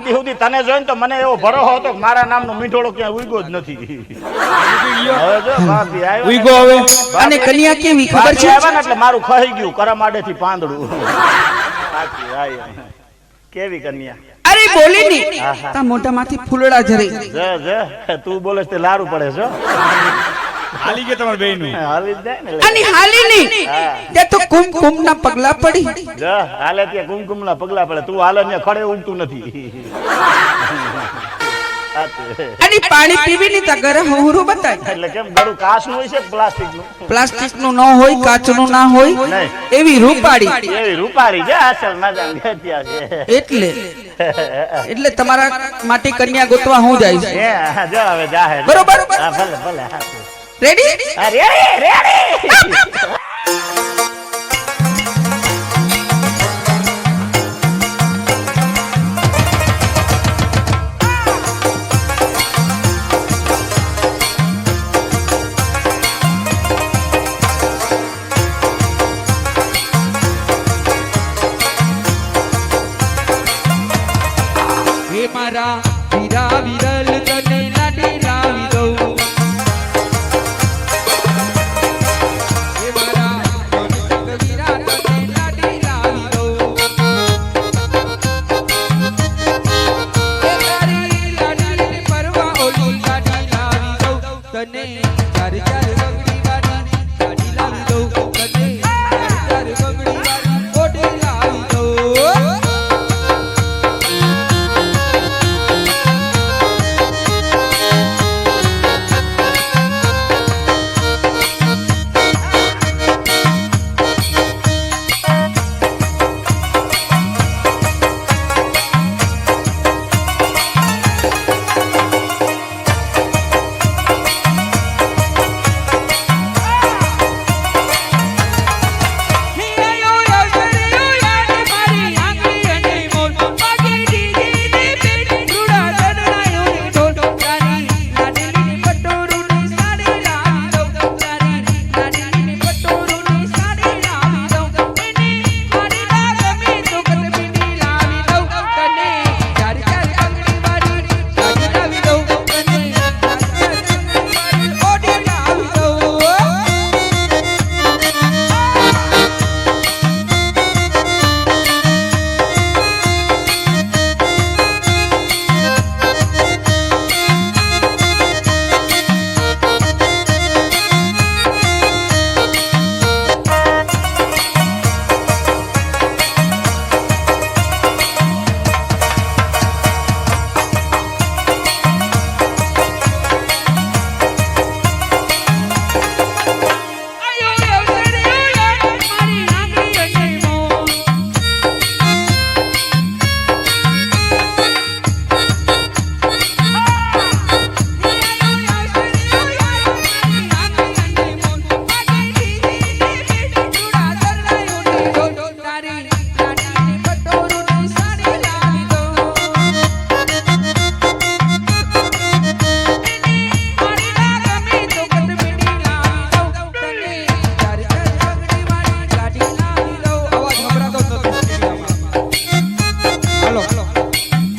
દી સુધી તને જોઈને તો મને એવો ભરોસો હતો કે મારા નામનો મીઠોળો ક્યાં ઉગ્યો જ નથી. હવે જો બાપી આવ્યો ઉગ્યો હવે. અને કન્યા કેવી ખબર છે? આવ્યા ને એટલે મારું ખાઈ ગયું કરમાડેથી પાંદડું. સાચી આઈ કેવી કન્યા? અરે બોલી ની તા મોઢામાંથી ફૂલડા ઝરે. જે તું બોલે તે લારું પડે છો. હાલી ગયો તમાર બેયનું. હાલી જાય ને અને હાલી ની તે તો કુમકુમ ના પગલા પડી. જો હાલે ત્યાં કુમકુમ ના પગલા પડે. તું હાલે ને ખડે ઉગતું નથી. અને પાણી પીવી ની તા ગરમ હુરું બતાય. એટલે કેમ ગળું કાચ નું હોય છે પ્લાસ્ટિક નું? પ્લાસ્ટિક નું ન હોય, કાચ નું ના હોય, એવી રૂપાડી. એવી રૂપારી છે અસલ મજા ત્યાં છે. એટલે તમારા માટે કન્યા ગોતવા હું જાય છે. જો હવે જાહે બરોબર? હા ભલે ભલે. રેડી? અરે રેડી. મારા વીરા વિરલ તને લાડી લાવી દઉં. હે મારા વીરા તને લાડી લાવી દઉં. હે તારી લાડીની પરવા ઓલી લાડી લાવી દઉં. તને ચાર ચાર ગગડી વાળી લાડી લાવી દઉં. તને ચાર ચાર ગગડી વાળી ઓડી લાવી દઉં.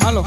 હાલો